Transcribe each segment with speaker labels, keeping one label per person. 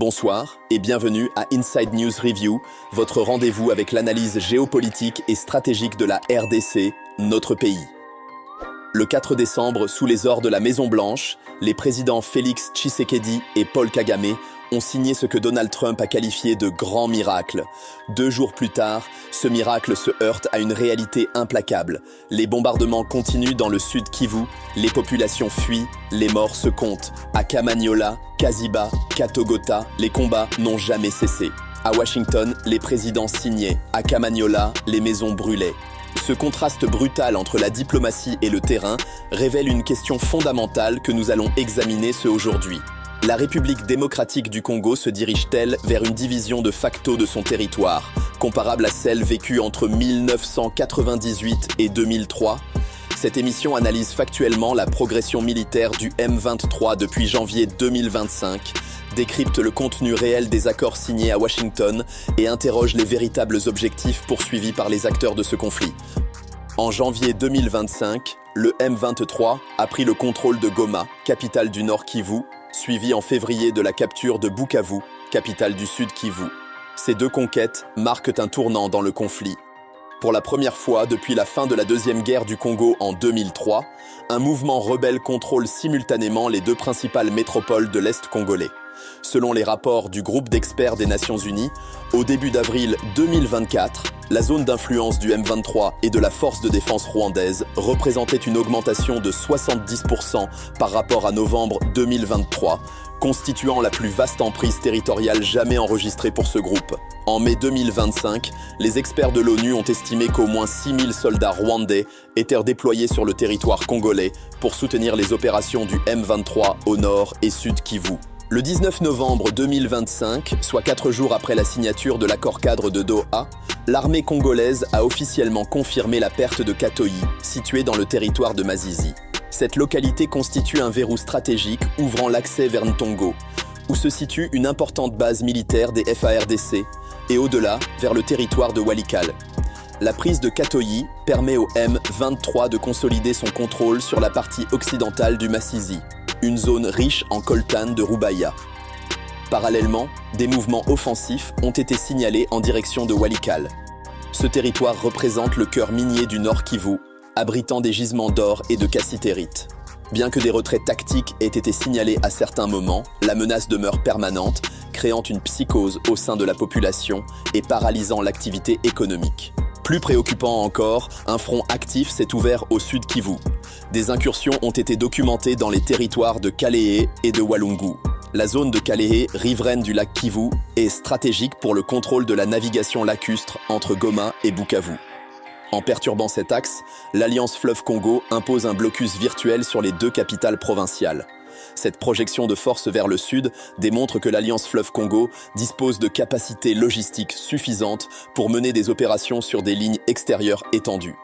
Speaker 1: Bonsoir et bienvenue à Inside News Review, votre rendez-vous avec l'analyse géopolitique et stratégique de la RDC, notre pays. Le 4 décembre, sous les ors de la Maison-Blanche, les présidents Félix Tshisekedi et Paul Kagame ont signé ce que Donald Trump a qualifié de grand miracle. 2 jours plus tard, ce miracle se heurte à une réalité implacable. Les bombardements continuent dans le sud Kivu, les populations fuient, les morts se comptent. À Kamanyola, Kaziba, Katogota, les combats n'ont jamais cessé. À Washington, les présidents signaient. À Kamanyola, les maisons brûlaient. Ce contraste brutal entre la diplomatie et le terrain révèle une question fondamentale que nous allons examiner aujourd'hui. La République démocratique du Congo se dirige-t-elle vers une division de facto de son territoire, comparable à celle vécue entre 1998 et 2003 ? Cette émission analyse factuellement la progression militaire du M23 depuis janvier 2025, décrypte le contenu réel des accords signés à Washington et interroge les véritables objectifs poursuivis par les acteurs de ce conflit. En janvier 2025, le M23 a pris le contrôle de Goma, capitale du Nord Kivu, suivi en février de la capture de Bukavu, capitale du Sud Kivu. Ces 2 conquêtes marquent un tournant dans le conflit. Pour la première fois depuis la fin de la Deuxième Guerre du Congo en 2003, un mouvement rebelle contrôle simultanément les 2 principales métropoles de l'Est congolais. Selon les rapports du groupe d'experts des Nations Unies, au début d'avril 2024, la zone d'influence du M23 et de la force de défense rwandaise représentait une augmentation de 70% par rapport à novembre 2023, constituant la plus vaste emprise territoriale jamais enregistrée pour ce groupe. En mai 2025, les experts de l'ONU ont estimé qu'au moins 6000 soldats rwandais étaient déployés sur le territoire congolais pour soutenir les opérations du M23 au nord et sud Kivu. Le 19 novembre 2025, soit 4 jours après la signature de l'accord-cadre de Doha, l'armée congolaise a officiellement confirmé la perte de Katoyi, située dans le territoire de Masisi. Cette localité constitue un verrou stratégique ouvrant l'accès vers Ntongo, où se situe une importante base militaire des FARDC, et au-delà, vers le territoire de Walikale. La prise de Katoyi permet au M23 de consolider son contrôle sur la partie occidentale du Masisi, une zone riche en coltan de Rubaya. Parallèlement, des mouvements offensifs ont été signalés en direction de Walikale. Ce territoire représente le cœur minier du Nord Kivu, abritant des gisements d'or et de cassitérite. Bien que des retraits tactiques aient été signalés à certains moments, la menace demeure permanente, créant une psychose au sein de la population et paralysant l'activité économique. Plus préoccupant encore, un front actif s'est ouvert au sud Kivu. Des incursions ont été documentées dans les territoires de Kalehe et de Walungu. La zone de Kalehe, riveraine du lac Kivu, est stratégique pour le contrôle de la navigation lacustre entre Goma et Bukavu. En perturbant cet axe, l'Alliance Fleuve Congo impose un blocus virtuel sur les 2 capitales provinciales. Cette projection de force vers le sud démontre que l'Alliance Fleuve Congo dispose de capacités logistiques suffisantes pour mener des opérations sur des lignes extérieures étendues.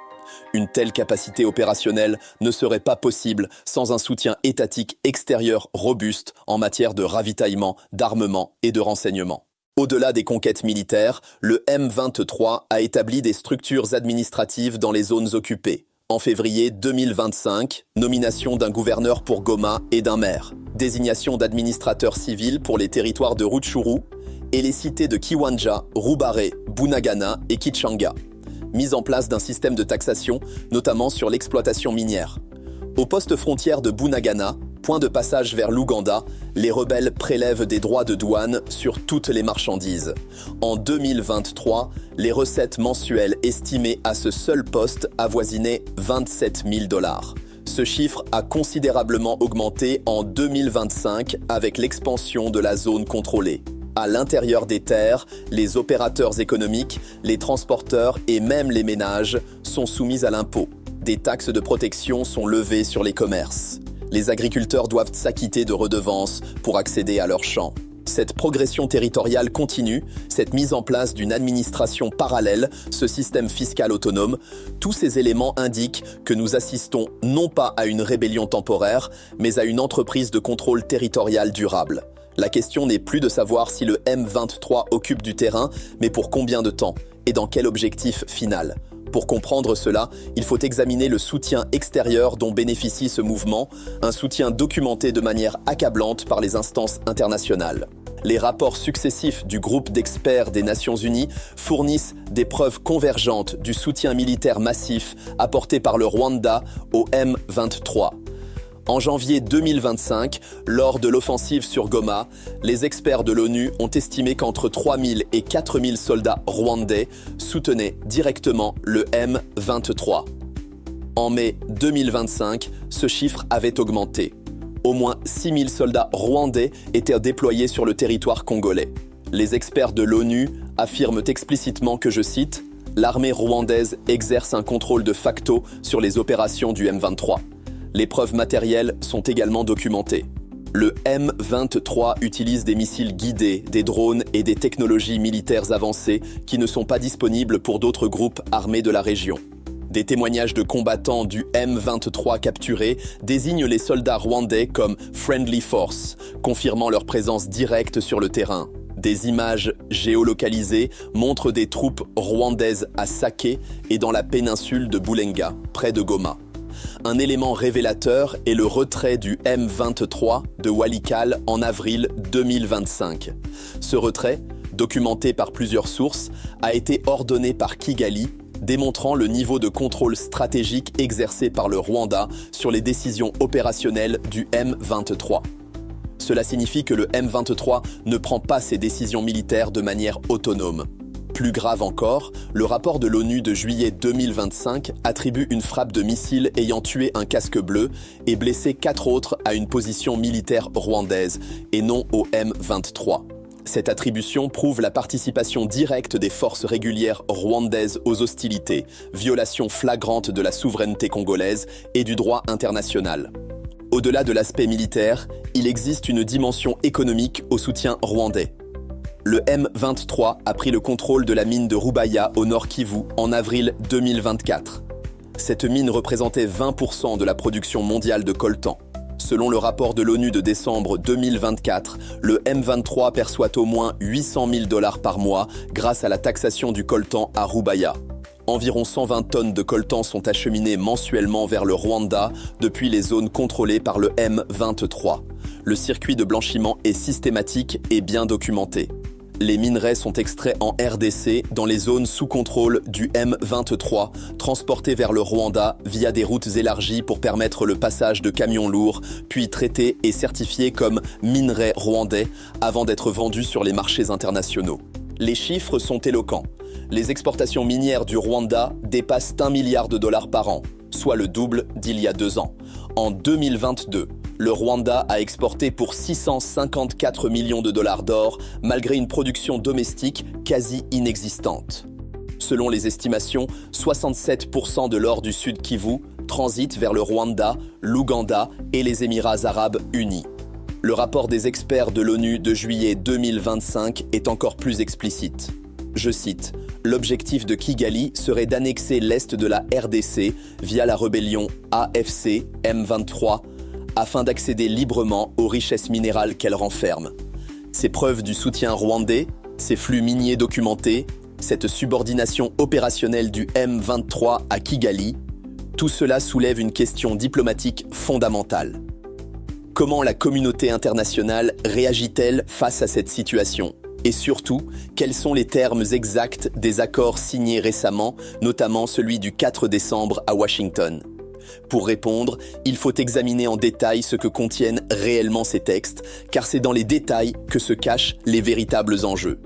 Speaker 1: Une telle capacité opérationnelle ne serait pas possible sans un soutien étatique extérieur robuste en matière de ravitaillement, d'armement et de renseignement. Au-delà des conquêtes militaires, le M23 a établi des structures administratives dans les zones occupées. En février 2025, nomination d'un gouverneur pour Goma et d'un maire, désignation d'administrateurs civils pour les territoires de Rutshuru et les cités de Kiwanja, Rubare, Bunagana et Kichanga. Mise en place d'un système de taxation, notamment sur l'exploitation minière. Au poste frontière de Bunagana, point de passage vers l'Ouganda, les rebelles prélèvent des droits de douane sur toutes les marchandises. En 2023, les recettes mensuelles estimées à ce seul poste avoisinaient 27 000 $. Ce chiffre a considérablement augmenté en 2025 avec l'expansion de la zone contrôlée. À l'intérieur des terres, les opérateurs économiques, les transporteurs et même les ménages sont soumis à l'impôt. Des taxes de protection sont levées sur les commerces. Les agriculteurs doivent s'acquitter de redevances pour accéder à leurs champs. Cette progression territoriale continue, cette mise en place d'une administration parallèle, ce système fiscal autonome, tous ces éléments indiquent que nous assistons non pas à une rébellion temporaire, mais à une entreprise de contrôle territorial durable. La question n'est plus de savoir si le M23 occupe du terrain, mais pour combien de temps et dans quel objectif final. Pour comprendre cela, il faut examiner le soutien extérieur dont bénéficie ce mouvement, un soutien documenté de manière accablante par les instances internationales. Les rapports successifs du groupe d'experts des Nations Unies fournissent des preuves convergentes du soutien militaire massif apporté par le Rwanda au M23. En janvier 2025, lors de l'offensive sur Goma, les experts de l'ONU ont estimé qu'entre 3 000 et 4 000 soldats rwandais soutenaient directement le M23. En mai 2025, ce chiffre avait augmenté. Au moins 6 000 soldats rwandais étaient déployés sur le territoire congolais. Les experts de l'ONU affirment explicitement que, je cite, « L'armée rwandaise exerce un contrôle de facto sur les opérations du M23. Les preuves matérielles sont également documentées. Le M23 utilise des missiles guidés, des drones et des technologies militaires avancées qui ne sont pas disponibles pour d'autres groupes armés de la région. Des témoignages de combattants du M23 capturés désignent les soldats rwandais comme « friendly force », confirmant leur présence directe sur le terrain. Des images géolocalisées montrent des troupes rwandaises à Sake et dans la péninsule de Bulenga, près de Goma. Un élément révélateur est le retrait du M23 de Walikale en avril 2025. Ce retrait, documenté par plusieurs sources, a été ordonné par Kigali, démontrant le niveau de contrôle stratégique exercé par le Rwanda sur les décisions opérationnelles du M23. Cela signifie que le M23 ne prend pas ses décisions militaires de manière autonome. Plus grave encore, le rapport de l'ONU de juillet 2025 attribue une frappe de missile ayant tué un casque bleu et blessé 4 autres à une position militaire rwandaise et non au M23. Cette attribution prouve la participation directe des forces régulières rwandaises aux hostilités, violation flagrante de la souveraineté congolaise et du droit international. Au-delà de l'aspect militaire, il existe une dimension économique au soutien rwandais. Le M23 a pris le contrôle de la mine de Rubaya au Nord Kivu en avril 2024. Cette mine représentait 20% de la production mondiale de coltan. Selon le rapport de l'ONU de décembre 2024, le M23 perçoit au moins 800 000 $ par mois grâce à la taxation du coltan à Rubaya. Environ 120 tonnes de coltan sont acheminées mensuellement vers le Rwanda depuis les zones contrôlées par le M23. Le circuit de blanchiment est systématique et bien documenté. Les minerais sont extraits en RDC dans les zones sous contrôle du M23, transportés vers le Rwanda via des routes élargies pour permettre le passage de camions lourds, puis traités et certifiés comme minerais rwandais avant d'être vendus sur les marchés internationaux. Les chiffres sont éloquents. Les exportations minières du Rwanda dépassent $1 milliard par an, soit le double d'il y a 2 ans. En 2022, le Rwanda a exporté pour 654 millions de dollars d'or, malgré une production domestique quasi inexistante. Selon les estimations, 67% de l'or du Sud Kivu transite vers le Rwanda, l'Ouganda et les Émirats arabes unis. Le rapport des experts de l'ONU de juillet 2025 est encore plus explicite. Je cite, « L'objectif de Kigali serait d'annexer l'est de la RDC via la rébellion AFC M23 afin d'accéder librement aux richesses minérales qu'elle renferme. Ces preuves du soutien rwandais, ces flux miniers documentés, cette subordination opérationnelle du M23 à Kigali, tout cela soulève une question diplomatique fondamentale. Comment la communauté internationale réagit-elle face à cette situation ? Et surtout, quels sont les termes exacts des accords signés récemment, notamment celui du 4 décembre à Washington ? Pour répondre, il faut examiner en détail ce que contiennent réellement ces textes, car c'est dans les détails que se cachent les véritables enjeux.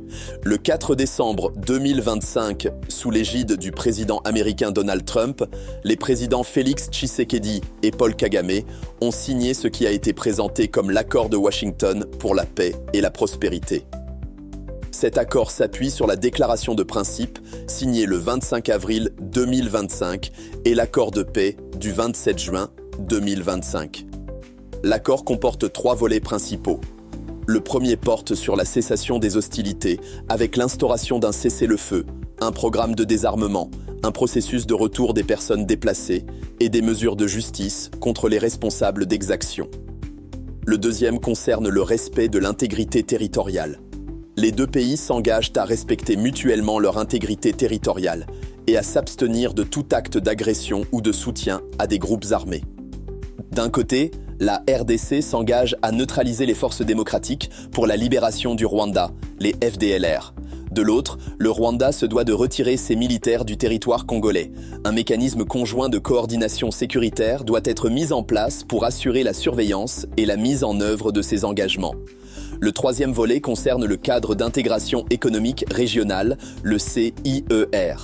Speaker 1: Le 4 décembre 2025, sous l'égide du président américain Donald Trump, les présidents Félix Tshisekedi et Paul Kagame ont signé ce qui a été présenté comme l'accord de Washington pour la paix et la prospérité. Cet accord s'appuie sur la déclaration de principe signée le 25 avril 2025 et l'accord de paix du 27 juin 2025. L'accord comporte 3 volets principaux. Le premier porte sur la cessation des hostilités avec l'instauration d'un cessez-le-feu, un programme de désarmement, un processus de retour des personnes déplacées et des mesures de justice contre les responsables d'exactions. Le deuxième concerne le respect de l'intégrité territoriale. Les 2 pays s'engagent à respecter mutuellement leur intégrité territoriale et à s'abstenir de tout acte d'agression ou de soutien à des groupes armés. D'un côté, la RDC s'engage à neutraliser les forces démocratiques pour la libération du Rwanda, les FDLR. De l'autre, le Rwanda se doit de retirer ses militaires du territoire congolais. Un mécanisme conjoint de coordination sécuritaire doit être mis en place pour assurer la surveillance et la mise en œuvre de ces engagements. Le troisième volet concerne le cadre d'intégration économique régionale, le CIER.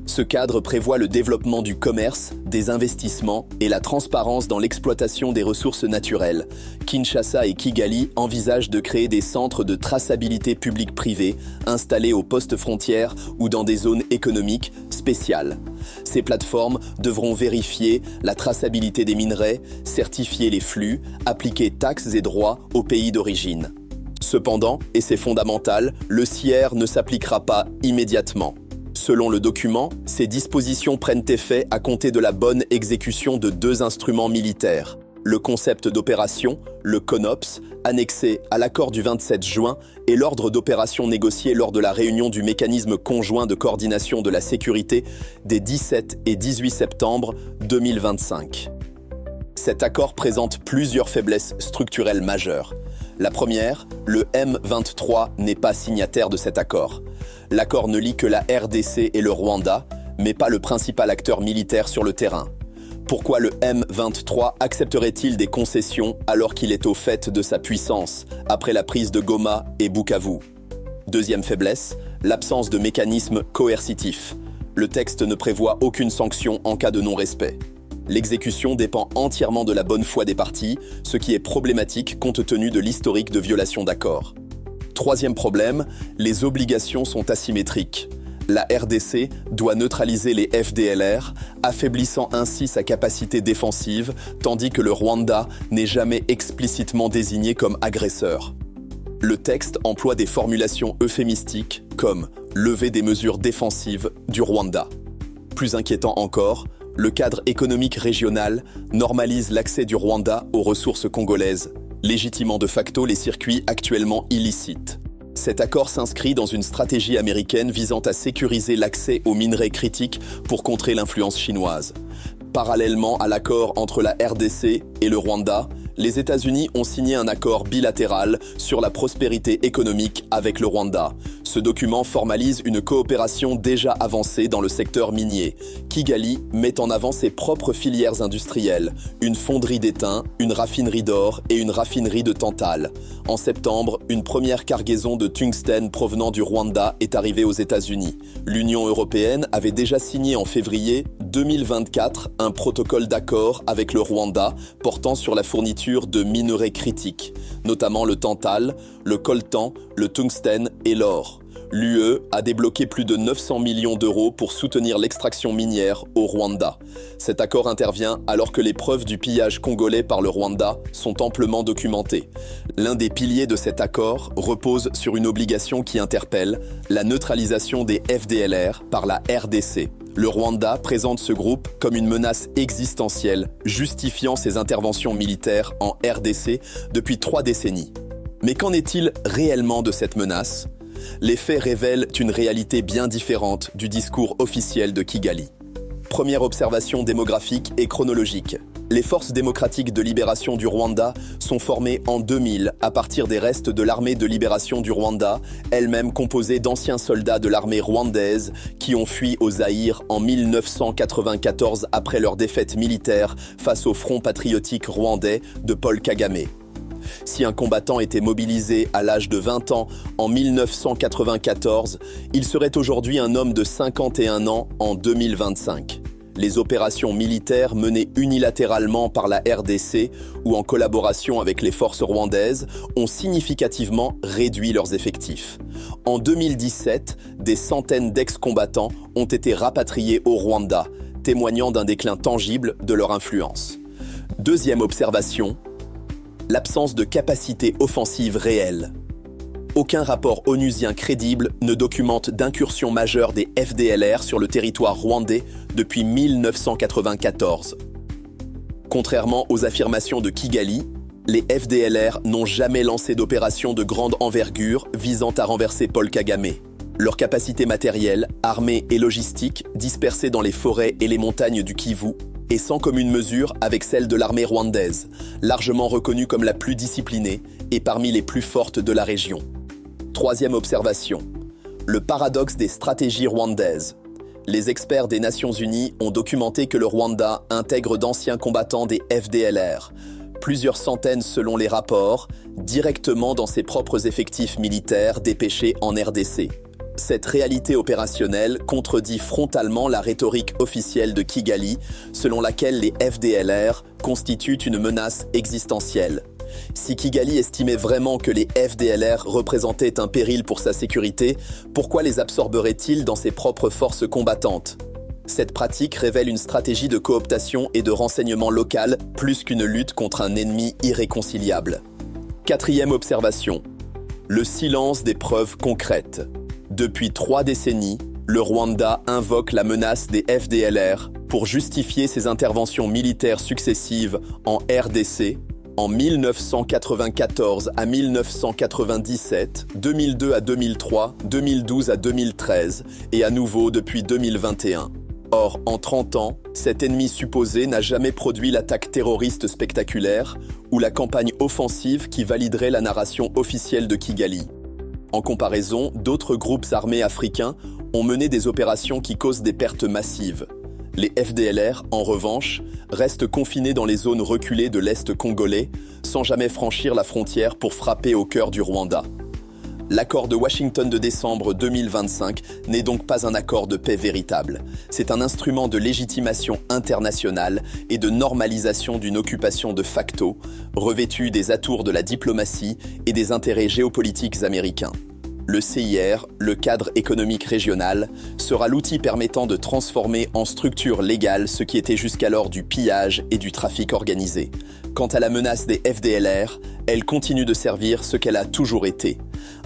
Speaker 1: Ce cadre prévoit le développement du commerce, des investissements et la transparence dans l'exploitation des ressources naturelles. Kinshasa et Kigali envisagent de créer des centres de traçabilité publique-privée installés aux postes frontières ou dans des zones économiques spéciales. Ces plateformes devront vérifier la traçabilité des minerais, certifier les flux, appliquer taxes et droits aux pays d'origine. Cependant, et c'est fondamental, le CIER ne s'appliquera pas immédiatement. Selon le document, ces dispositions prennent effet à compter de la bonne exécution de deux instruments militaires. Le concept d'opération, le CONOPS, annexé à l'accord du 27 juin, et l'ordre d'opération négocié lors de la réunion du mécanisme conjoint de coordination de la sécurité des 17 et 18 septembre 2025. Cet accord présente plusieurs faiblesses structurelles majeures. La première, le M23 n'est pas signataire de cet accord. L'accord ne lie que la RDC et le Rwanda, mais pas le principal acteur militaire sur le terrain. Pourquoi le M23 accepterait-il des concessions alors qu'il est au fait de sa puissance, après la prise de Goma et Bukavu? Deuxième faiblesse, l'absence de mécanisme coercitif. Le texte ne prévoit aucune sanction en cas de non-respect. L'exécution dépend entièrement de la bonne foi des parties, ce qui est problématique compte tenu de l'historique de violation d'accords. Troisième problème, les obligations sont asymétriques. La RDC doit neutraliser les FDLR, affaiblissant ainsi sa capacité défensive, tandis que le Rwanda n'est jamais explicitement désigné comme agresseur. Le texte emploie des formulations euphémistiques comme « lever des mesures défensives du Rwanda ». Plus inquiétant encore, le cadre économique régional normalise l'accès du Rwanda aux ressources congolaises, légitimant de facto les circuits actuellement illicites. Cet accord s'inscrit dans une stratégie américaine visant à sécuriser l'accès aux minerais critiques pour contrer l'influence chinoise. Parallèlement à l'accord entre la RDC et le Rwanda, les États-Unis ont signé un accord bilatéral sur la prospérité économique avec le Rwanda. Ce document formalise une coopération déjà avancée dans le secteur minier. Kigali met en avant ses propres filières industrielles, une fonderie d'étain, une raffinerie d'or et une raffinerie de tantale. En septembre, une première cargaison de tungstène provenant du Rwanda est arrivée aux États-Unis. L'Union européenne avait déjà signé en février 2024 un protocole d'accord avec le Rwanda portant sur la fourniture de minerais critiques, notamment le tantale, le coltan, le tungstène et l'or. L'UE a débloqué plus de 900 millions d'euros pour soutenir l'extraction minière au Rwanda. Cet accord intervient alors que les preuves du pillage congolais par le Rwanda sont amplement documentées. L'un des piliers de cet accord repose sur une obligation qui interpelle, la neutralisation des FDLR par la RDC. Le Rwanda présente ce groupe comme une menace existentielle, justifiant ses interventions militaires en RDC depuis 3 décennies. Mais qu'en est-il réellement de cette menace ? Les faits révèlent une réalité bien différente du discours officiel de Kigali. Première observation démographique et chronologique. Les forces démocratiques de libération du Rwanda sont formées en 2000 à partir des restes de l'armée de libération du Rwanda, elle-même composée d'anciens soldats de l'armée rwandaise qui ont fui au Zaïre en 1994 après leur défaite militaire face au Front patriotique rwandais de Paul Kagame. Si un combattant était mobilisé à l'âge de 20 ans en 1994, il serait aujourd'hui un homme de 51 ans en 2025. Les opérations militaires menées unilatéralement par la RDC ou en collaboration avec les forces rwandaises ont significativement réduit leurs effectifs. En 2017, des centaines d'ex-combattants ont été rapatriés au Rwanda, témoignant d'un déclin tangible de leur influence. Deuxième observation, l'absence de capacité offensive réelle. Aucun rapport onusien crédible ne documente d'incursion majeure des FDLR sur le territoire rwandais depuis 1994. Contrairement aux affirmations de Kigali, les FDLR n'ont jamais lancé d'opération de grande envergure visant à renverser Paul Kagame. Leurs capacités matérielles, armées et logistiques, dispersées dans les forêts et les montagnes du Kivu, et sans commune mesure avec celle de l'armée rwandaise, largement reconnue comme la plus disciplinée et parmi les plus fortes de la région. Troisième observation, le paradoxe des stratégies rwandaises. Les experts des Nations Unies ont documenté que le Rwanda intègre d'anciens combattants des FDLR, plusieurs centaines selon les rapports, directement dans ses propres effectifs militaires dépêchés en RDC. Cette réalité opérationnelle contredit frontalement la rhétorique officielle de Kigali, selon laquelle les FDLR constituent une menace existentielle. Si Kigali estimait vraiment que les FDLR représentaient un péril pour sa sécurité, pourquoi les absorberait-il dans ses propres forces combattantes ? Cette pratique révèle une stratégie de cooptation et de renseignement local plus qu'une lutte contre un ennemi irréconciliable. Quatrième observation, le silence des preuves concrètes. Depuis 3 décennies, le Rwanda invoque la menace des FDLR pour justifier ses interventions militaires successives en RDC, en 1994 à 1997, 2002 à 2003, 2012 à 2013 et à nouveau depuis 2021. Or, en 30 ans, cet ennemi supposé n'a jamais produit l'attaque terroriste spectaculaire ou la campagne offensive qui validerait la narration officielle de Kigali. En comparaison, d'autres groupes armés africains ont mené des opérations qui causent des pertes massives. Les FDLR, en revanche, restent confinés dans les zones reculées de l'Est congolais, sans jamais franchir la frontière pour frapper au cœur du Rwanda. L'accord de Washington de décembre 2025 n'est donc pas un accord de paix véritable. C'est un instrument de légitimation internationale et de normalisation d'une occupation de facto, revêtue des atours de la diplomatie et des intérêts géopolitiques américains. Le CIR, le cadre économique régional, sera l'outil permettant de transformer en structure légale ce qui était jusqu'alors du pillage et du trafic organisé. Quant à la menace des FDLR, elle continue de servir ce qu'elle a toujours été.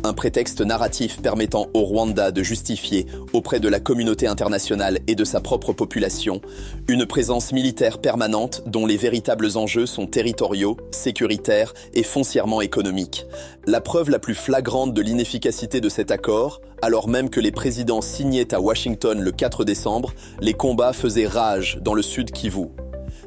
Speaker 1: Un prétexte narratif permettant au Rwanda de justifier, auprès de la communauté internationale et de sa propre population, une présence militaire permanente dont les véritables enjeux sont territoriaux, sécuritaires et foncièrement économiques. La preuve la plus flagrante de l'inefficacité de cet accord, alors même que les présidents signaient à Washington le 4 décembre, les combats faisaient rage dans le sud Kivu.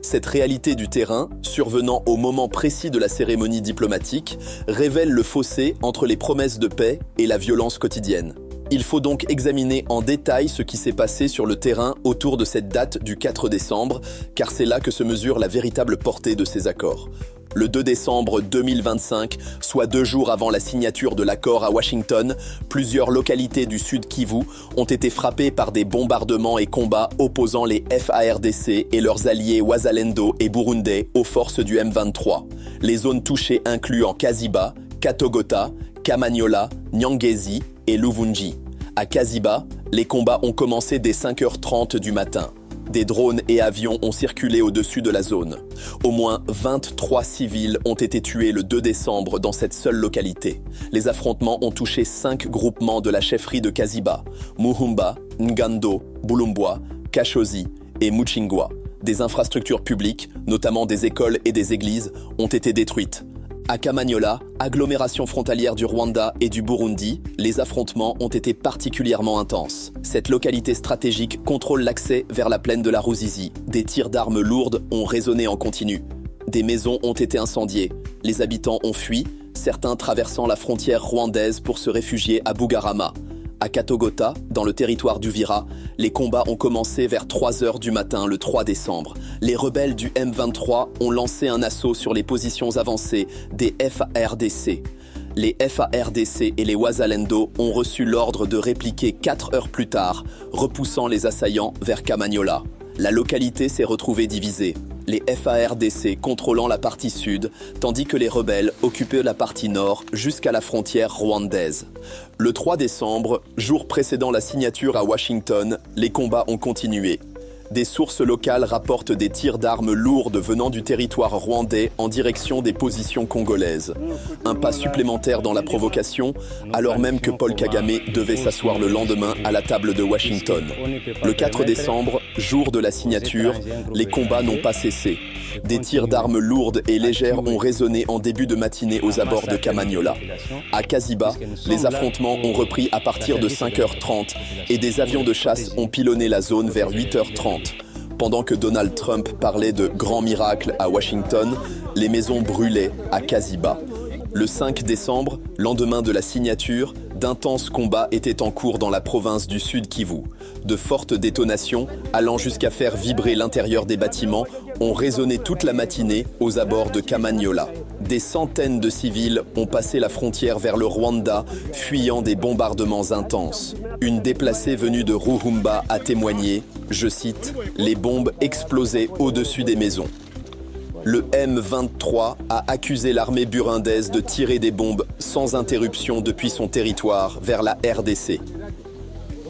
Speaker 1: Cette réalité du terrain, survenant au moment précis de la cérémonie diplomatique, révèle le fossé entre les promesses de paix et la violence quotidienne. Il faut donc examiner en détail ce qui s'est passé sur le terrain autour de cette date du 4 décembre, car c'est là que se mesure la véritable portée de ces accords. Le 2 décembre 2025, soit 2 jours avant la signature de l'accord à Washington, plusieurs localités du sud Kivu ont été frappées par des bombardements et combats opposant les FARDC et leurs alliés Wazalendo et Burundais aux forces du M23. Les zones touchées incluent en Kaziba, Katogota, Kamanyola, Nyangezi et Luvungi. À Kaziba, les combats ont commencé dès 5h30 du matin. Des drones et avions ont circulé au-dessus de la zone. Au moins 23 civils ont été tués le 2 décembre dans cette seule localité. Les affrontements ont touché 5 groupements de la chefferie de Kaziba, Muhumba, Ngando, Bulumbwa, Kashozi et Muchingwa. Des infrastructures publiques, notamment des écoles et des églises, ont été détruites. À Kamanyola, agglomération frontalière du Rwanda et du Burundi, les affrontements ont été particulièrement intenses. Cette localité stratégique contrôle l'accès vers la plaine de la Ruzizi. Des tirs d'armes lourdes ont résonné en continu. Des maisons ont été incendiées. Les habitants ont fui, certains traversant la frontière rwandaise pour se réfugier à Bugarama. À Katogota, dans le territoire d'Uvira, les combats ont commencé vers 3h du matin le 3 décembre. Les rebelles du M23 ont lancé un assaut sur les positions avancées des FARDC. Les FARDC et les Wazalendo ont reçu l'ordre de répliquer 4 heures plus tard, repoussant les assaillants vers Kamanyola. La localité s'est retrouvée divisée. Les FARDC contrôlant la partie sud, tandis que les rebelles occupaient la partie nord jusqu'à la frontière rwandaise. Le 3 décembre, jour précédant la signature à Washington, les combats ont continué. Des sources locales rapportent des tirs d'armes lourdes venant du territoire rwandais en direction des positions congolaises. Un pas supplémentaire dans la provocation, alors même que Paul Kagame devait s'asseoir le lendemain à la table de Washington. Le 4 décembre, jour de la signature, les combats n'ont pas cessé. Des tirs d'armes lourdes et légères ont résonné en début de matinée aux abords de Kamanyola. À Kaziba, les affrontements ont repris à partir de 5h30 et des avions de chasse ont pilonné la zone vers 8h30. Pendant que Donald Trump parlait de grands miracles à Washington, les maisons brûlaient à Kasiba. Le 5 décembre, lendemain de la signature, d'intenses combats étaient en cours dans la province du Sud Kivu. De fortes détonations, allant jusqu'à faire vibrer l'intérieur des bâtiments, ont résonné toute la matinée aux abords de Kamanyola. Des centaines de civils ont passé la frontière vers le Rwanda, fuyant des bombardements intenses. Une déplacée venue de Ruhumba a témoigné, je cite, « Les bombes explosaient au-dessus des maisons ». Le M23 a accusé l'armée burundaise de tirer des bombes sans interruption depuis son territoire vers la RDC.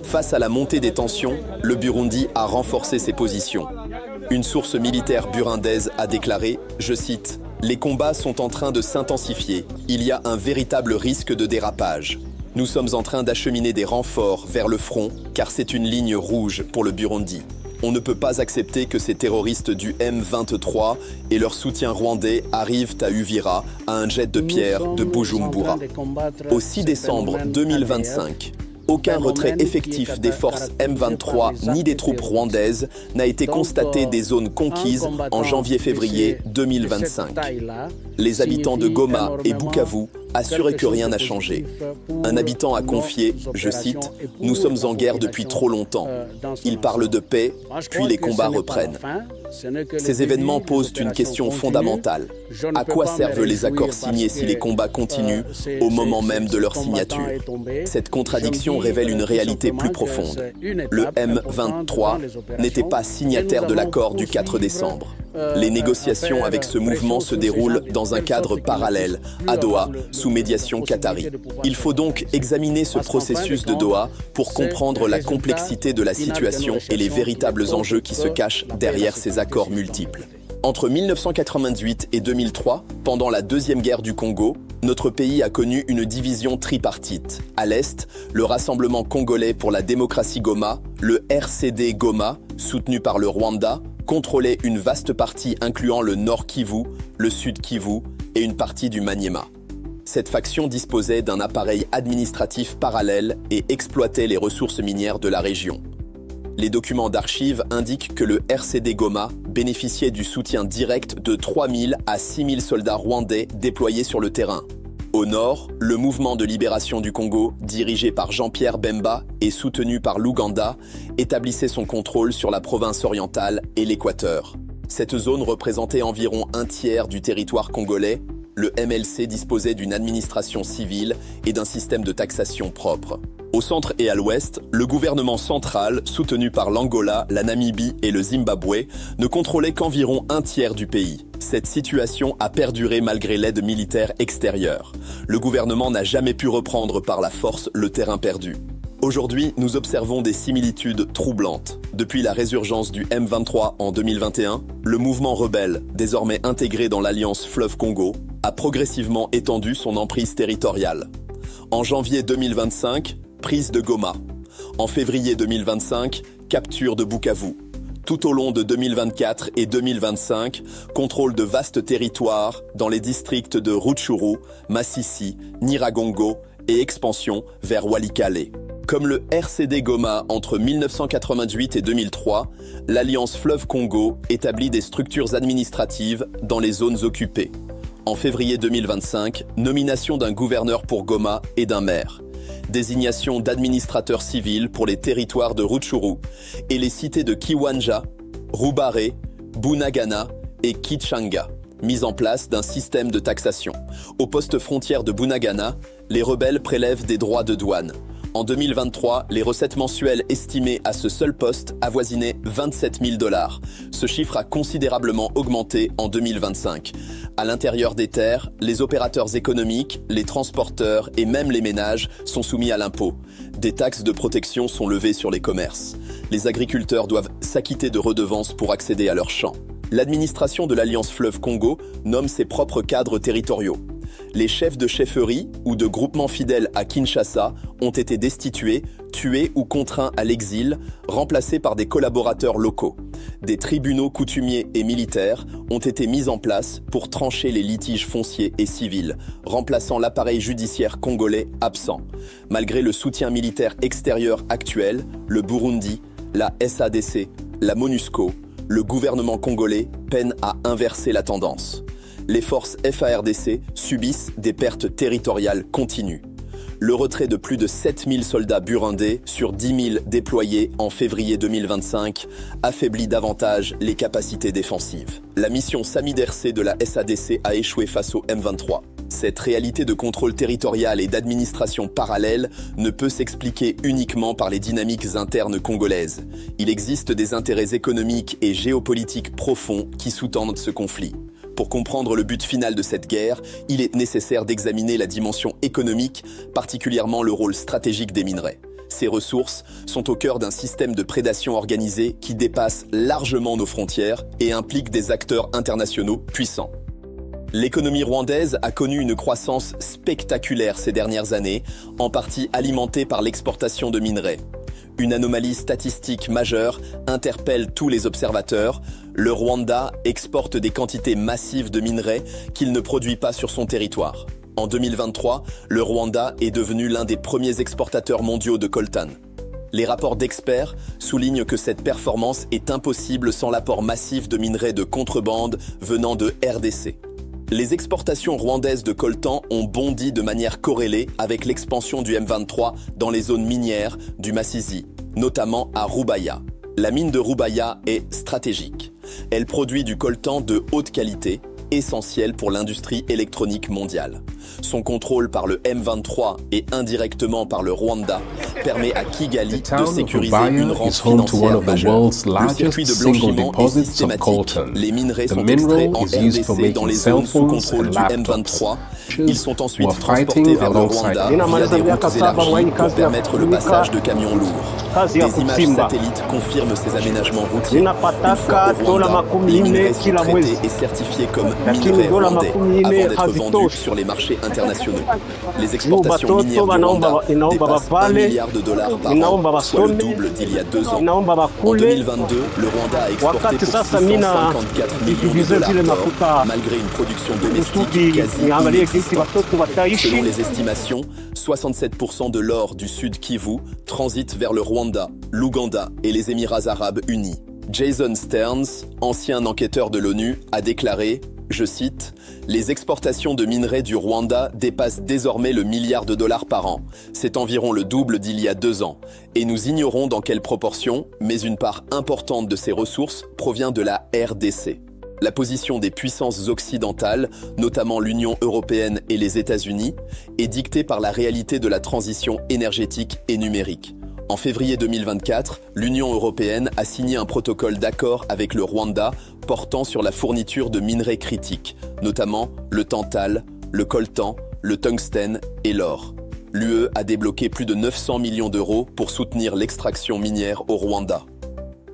Speaker 1: Face à la montée des tensions, le Burundi a renforcé ses positions. Une source militaire burundaise a déclaré, je cite, « Les combats sont en train de s'intensifier. Il y a un véritable risque de dérapage. Nous sommes en train d'acheminer des renforts vers le front car c'est une ligne rouge pour le Burundi. On ne peut pas accepter que ces terroristes du M23 et leur soutien rwandais arrivent à Uvira, à un jet de pierre de Bujumbura. Au 6 décembre 2025, aucun retrait effectif des forces M23 ni des troupes rwandaises n'a été constaté des zones conquises en janvier-février 2025. Les habitants de Goma et Bukavu assurent que rien n'a changé. Un habitant a confié, je cite, « Nous sommes en guerre depuis trop longtemps. Ils parlent de paix, puis les combats reprennent. » Ces événements posent une question fondamentale. À quoi servent les accords signés si les combats continuent au moment même de leur signature? Cette contradiction révèle une réalité plus profonde. Le M23 n'était pas signataire de l'accord du 4 décembre. Les négociations avec ce mouvement se déroulent dans un cadre parallèle, à Doha, sous médiation qatari. Il faut donc examiner ce processus de Doha pour comprendre la complexité de la situation et les véritables enjeux qui se cachent derrière ces accords multiples. Entre 1998 et 2003, pendant la Deuxième Guerre du Congo, notre pays a connu une division tripartite. À l'Est, le Rassemblement congolais pour la démocratie Goma, le RCD Goma, soutenu par le Rwanda, contrôlait une vaste partie incluant le Nord Kivu, le Sud Kivu et une partie du Maniema. Cette faction disposait d'un appareil administratif parallèle et exploitait les ressources minières de la région. Les documents d'archives indiquent que le RCD Goma bénéficiait du soutien direct de 3 000 à 6 000 soldats rwandais déployés sur le terrain. Au nord, le mouvement de libération du Congo, dirigé par Jean-Pierre Bemba et soutenu par l'Ouganda, établissait son contrôle sur la province orientale et l'Équateur. Cette zone représentait environ un tiers du territoire congolais. Le MLC disposait d'une administration civile et d'un système de taxation propre. Au centre et à l'ouest, le gouvernement central, soutenu par l'Angola, la Namibie et le Zimbabwe, ne contrôlait qu'environ un tiers du pays. Cette situation a perduré malgré l'aide militaire extérieure. Le gouvernement n'a jamais pu reprendre par la force le terrain perdu. Aujourd'hui, nous observons des similitudes troublantes. Depuis la résurgence du M23 en 2021, le mouvement rebelle, désormais intégré dans l'alliance Fleuve Congo, a progressivement étendu son emprise territoriale. En janvier 2025, prise de Goma. En février 2025, capture de Bukavu. Tout au long de 2024 et 2025, contrôle de vastes territoires dans les districts de Rutshuru, Masisi, Nyiragongo et expansion vers Walikale. Comme le RCD Goma entre 1998 et 2003, l'Alliance Fleuve Congo établit des structures administratives dans les zones occupées. En février 2025, nomination d'un gouverneur pour Goma et d'un maire. Désignation d'administrateurs civils pour les territoires de Rutshuru et les cités de Kiwanja, Rubare, Bunagana et Kichanga. Mise en place d'un système de taxation. Au poste frontière de Bunagana, les rebelles prélèvent des droits de douane. En 2023, les recettes mensuelles estimées à ce seul poste avoisinaient 27 000 $. Ce chiffre a considérablement augmenté en 2025. À l'intérieur des terres, les opérateurs économiques, les transporteurs et même les ménages sont soumis à l'impôt. Des taxes de protection sont levées sur les commerces. Les agriculteurs doivent s'acquitter de redevances pour accéder à leurs champs. L'administration de l'Alliance Fleuve Congo nomme ses propres cadres territoriaux. Les chefs de chefferie ou de groupements fidèles à Kinshasa ont été destitués, tués ou contraints à l'exil, remplacés par des collaborateurs locaux. Des tribunaux coutumiers et militaires ont été mis en place pour trancher les litiges fonciers et civils, remplaçant l'appareil judiciaire congolais absent. Malgré le soutien militaire extérieur actuel, le Burundi, la SADC, la MONUSCO, le gouvernement congolais peine à inverser la tendance. Les forces FARDC subissent des pertes territoriales continues. Le retrait de plus de 7000 soldats burundais sur 10 000 déployés en février 2025 affaiblit davantage les capacités défensives. La mission Samiderc de la SADC a échoué face au M23. Cette réalité de contrôle territorial et d'administration parallèle ne peut s'expliquer uniquement par les dynamiques internes congolaises. Il existe des intérêts économiques et géopolitiques profonds qui sous-tendent ce conflit. Pour comprendre le but final de cette guerre, il est nécessaire d'examiner la dimension économique, particulièrement le rôle stratégique des minerais. Ces ressources sont au cœur d'un système de prédation organisé qui dépasse largement nos frontières et implique des acteurs internationaux puissants. L'économie rwandaise a connu une croissance spectaculaire ces dernières années, en partie alimentée par l'exportation de minerais. Une anomalie statistique majeure interpelle tous les observateurs. Le Rwanda exporte des quantités massives de minerais qu'il ne produit pas sur son territoire. En 2023, le Rwanda est devenu l'un des premiers exportateurs mondiaux de coltan. Les rapports d'experts soulignent que cette performance est impossible sans l'apport massif de minerais de contrebande venant de RDC. Les exportations rwandaises de coltan ont bondi de manière corrélée avec l'expansion du M23 dans les zones minières du Masisi, notamment à Rubaya. La mine de Rubaya est stratégique. Elle produit du coltan de haute qualité, essentiel pour l'industrie électronique mondiale. Son contrôle par le M23 et indirectement par le Rwanda permet à Kigali de sécuriser une rente financière majeure. Le circuit de blanchiment est systématique. Les minerais sont extraits en RDC dans les zones sous contrôle du M23. Ils sont ensuite transportés vers le Rwanda via des routes élargies pour permettre le passage de camions lourds. Des images satellites confirment ces aménagements routiers. Une fois au Rwanda, les minerais sont traités et certifiés comme minerais rwandais avant d'être vendus sur les marchés internationaux. Les exportations minières du Rwanda dépassent $1 milliard par an, soit le double d'il y a 2 ans. En 2022, le Rwanda a exporté pour $654 millions d'or, malgré une production domestique quasi inexistante. Selon les estimations, 67% de l'or du Sud Kivu transite vers le Rwanda, l'Ouganda et les Émirats arabes unis. Jason Stearns, ancien enquêteur de l'ONU, a déclaré, je cite, « Les exportations de minerais du Rwanda dépassent désormais le $1 milliard par an. C'est environ le double d'il y a 2 ans. Et nous ignorons dans quelle proportion, mais une part importante de ces ressources provient de la RDC. » La position des puissances occidentales, notamment l'Union européenne et les États-Unis, est dictée par la réalité de la transition énergétique et numérique. En février 2024, l'Union européenne a signé un protocole d'accord avec le Rwanda portant sur la fourniture de minerais critiques, notamment le tantal, le coltan, le tungstène et l'or. L'UE a débloqué plus de 900 millions d'euros pour soutenir l'extraction minière au Rwanda.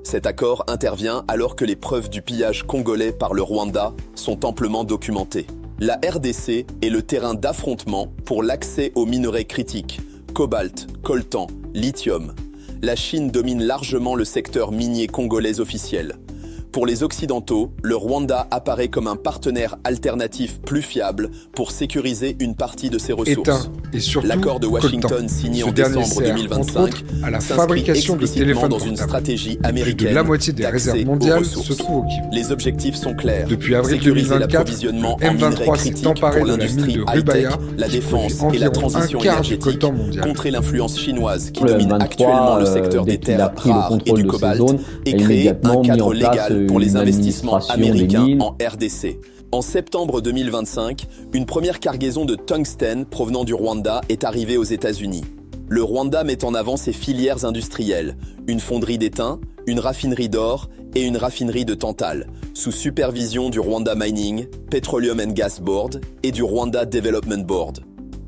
Speaker 1: Cet accord intervient alors que les preuves du pillage congolais par le Rwanda sont amplement documentées. La RDC est le terrain d'affrontement pour l'accès aux minerais critiques, cobalt, coltan, lithium. La Chine domine largement le secteur minier congolais officiel. Pour les Occidentaux, le Rwanda apparaît comme un partenaire alternatif plus fiable pour sécuriser une partie de ses ressources. L'accord de Washington signé en décembre 2025
Speaker 2: à la fabrication de téléphones
Speaker 1: dans une stratégie américaine.
Speaker 2: Plus de la moitié des réserves mondiales se trouvent au Kivu.
Speaker 1: Les objectifs sont clairs.
Speaker 2: Depuis avril 2024, M23 s'est emparé de la mine de Rubaya,
Speaker 1: la défense et la transition énergétique, contrer l'influence chinoise qui
Speaker 3: le
Speaker 1: domine
Speaker 3: M23,
Speaker 1: actuellement le secteur des terres rares et du cobalt et créer un cadre légal pour les investissements américains en RDC. En septembre 2025, une première cargaison de tungstène provenant du Rwanda est arrivée aux États-Unis. Le Rwanda met en avant ses filières industrielles, une fonderie d'étain, une raffinerie d'or et une raffinerie de tantal, sous supervision du Rwanda Mining, Petroleum and Gas Board et du Rwanda Development Board.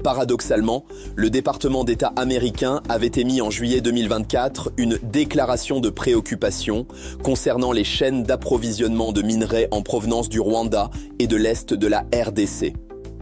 Speaker 1: Paradoxalement, le département d'État américain avait émis en juillet 2024 une déclaration de préoccupation concernant les chaînes d'approvisionnement de minerais en provenance du Rwanda et de l'Est de la RDC.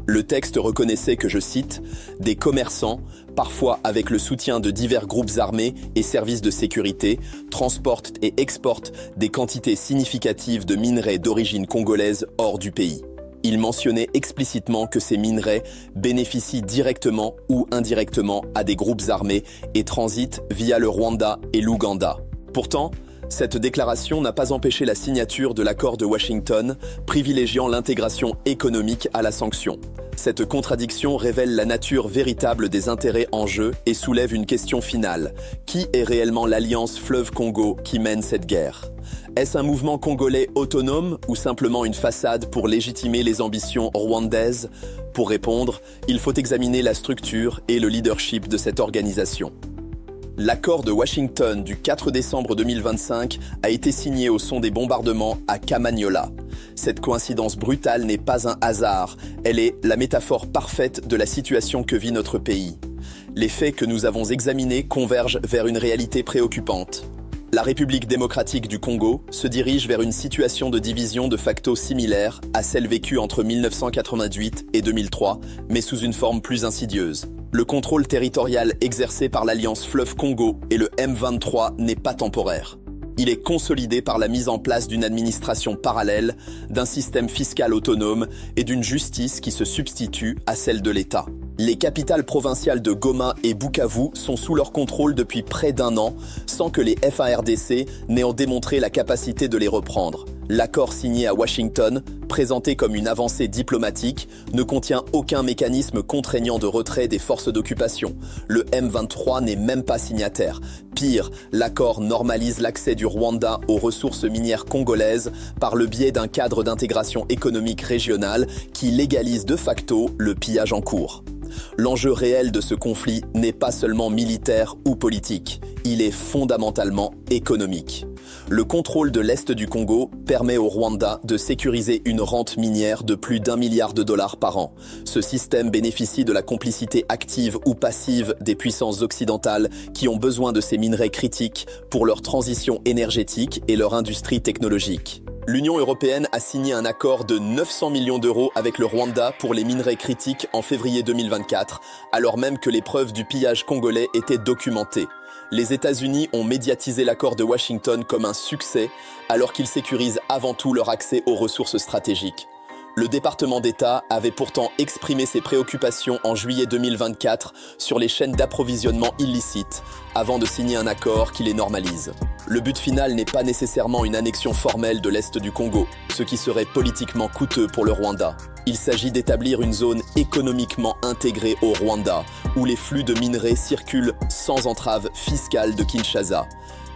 Speaker 1: Le texte reconnaissait que, je cite, « des commerçants, parfois avec le soutien de divers groupes armés et services de sécurité, transportent et exportent des quantités significatives de minerais d'origine congolaise hors du pays. » Il mentionnait explicitement que ces minerais bénéficient directement ou indirectement à des groupes armés et transitent via le Rwanda et l'Ouganda. Pourtant, Cette déclaration n'a pas empêché la signature de l'accord de Washington, privilégiant l'intégration économique à la sanction. Cette contradiction révèle la nature véritable des intérêts en jeu et soulève une question finale. Qui est réellement l'Alliance Fleuve Congo qui mène cette guerre ? Est-ce un mouvement congolais autonome ou simplement une façade pour légitimer les ambitions rwandaises ? Pour répondre, il faut examiner la structure et le leadership de cette organisation. L'accord de Washington du 4 décembre 2025 a été signé au son des bombardements à Kamanyola. Cette coïncidence brutale n'est pas un hasard, elle est la métaphore parfaite de la situation que vit notre pays. Les faits que nous avons examinés convergent vers une réalité préoccupante. La République démocratique du Congo se dirige vers une situation de division de facto similaire à celle vécue entre 1988 et 2003, mais sous une forme plus insidieuse. Le contrôle territorial exercé par l'Alliance Fleuve Congo et le M23 n'est pas temporaire. Il est consolidé par la mise en place d'une administration parallèle, d'un système fiscal autonome et d'une justice qui se substitue à celle de l'État. Les capitales provinciales de Goma et Bukavu sont sous leur contrôle depuis près d'un an, sans que les FARDC n'aient démontré la capacité de les reprendre. L'accord signé à Washington, présenté comme une avancée diplomatique, ne contient aucun mécanisme contraignant de retrait des forces d'occupation. Le M23 n'est même pas signataire. Pire, l'accord normalise l'accès du Rwanda aux ressources minières congolaises par le biais d'un cadre d'intégration économique régionale qui légalise de facto le pillage en cours. L'enjeu réel de ce conflit n'est pas seulement militaire ou politique, il est fondamentalement économique. Le contrôle de l'Est du Congo permet au Rwanda de sécuriser une rente minière de plus d'1 milliard de dollars par an. Ce système bénéficie de la complicité active ou passive des puissances occidentales qui ont besoin de ces minerais critiques pour leur transition énergétique et leur industrie technologique. L'Union européenne a signé un accord de 900 millions d'euros avec le Rwanda pour les minerais critiques en février 2024, alors même que les preuves du pillage congolais étaient documentées. Les États-Unis ont médiatisé l'accord de Washington comme un succès, alors qu'ils sécurisent avant tout leur accès aux ressources stratégiques. Le département d'État avait pourtant exprimé ses préoccupations en juillet 2024 sur les chaînes d'approvisionnement illicites, avant de signer un accord qui les normalise. Le but final n'est pas nécessairement une annexion formelle de l'Est du Congo, ce qui serait politiquement coûteux pour le Rwanda. Il s'agit d'établir une zone économiquement intégrée au Rwanda, où les flux de minerais circulent sans entrave fiscale de Kinshasa,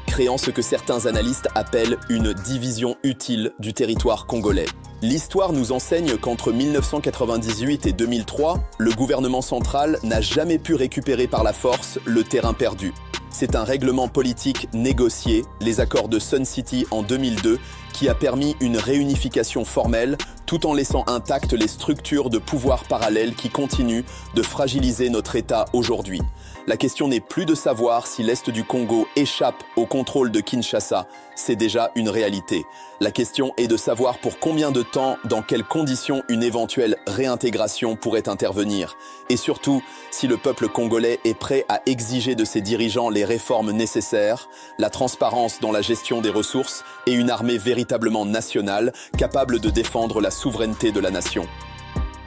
Speaker 1: créant ce que certains analystes appellent une division utile du territoire congolais. L'histoire nous enseigne qu'entre 1998 et 2003, le gouvernement central n'a jamais pu récupérer par la force le terrain perdu. C'est un règlement politique négocié, les accords de Sun City en 2002, qui a permis une réunification formelle tout en laissant intactes les structures de pouvoir parallèles qui continuent de fragiliser notre État aujourd'hui. La question n'est plus de savoir si l'Est du Congo échappe au contrôle de Kinshasa, c'est déjà une réalité. La question est de savoir pour combien de temps, dans quelles conditions une éventuelle réintégration pourrait intervenir. Et surtout, si le peuple congolais est prêt à exiger de ses dirigeants les réformes nécessaires, la transparence dans la gestion des ressources et une armée véritablement nationale capable de défendre la souveraineté de la nation.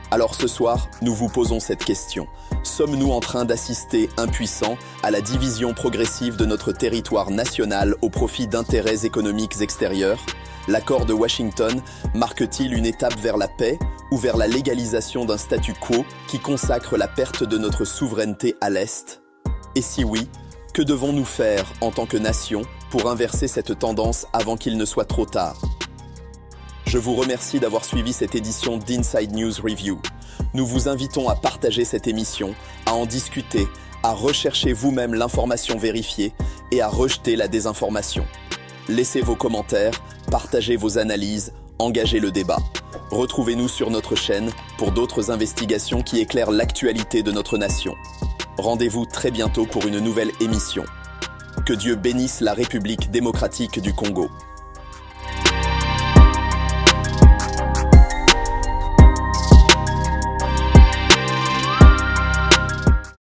Speaker 1: Alors ce soir, nous vous posons cette question. Sommes-nous en train d'assister, impuissants, à la division progressive de notre territoire national au profit d'intérêts économiques extérieurs ? L'accord de Washington marque-t-il une étape vers la paix ou vers la légalisation d'un statu quo qui consacre la perte de notre souveraineté à l'Est ? Et si oui, que devons-nous faire en tant que nation pour inverser cette tendance avant qu'il ne soit trop tard ? Je vous remercie d'avoir suivi cette édition d'Inside News Review. Nous vous invitons à partager cette émission, à en discuter, à rechercher vous-même l'information vérifiée et à rejeter la désinformation. Laissez vos commentaires, partagez vos analyses, engagez le débat. Retrouvez-nous sur notre chaîne pour d'autres investigations qui éclairent l'actualité de notre nation. Rendez-vous très bientôt pour une nouvelle émission. Que Dieu bénisse la République démocratique du Congo.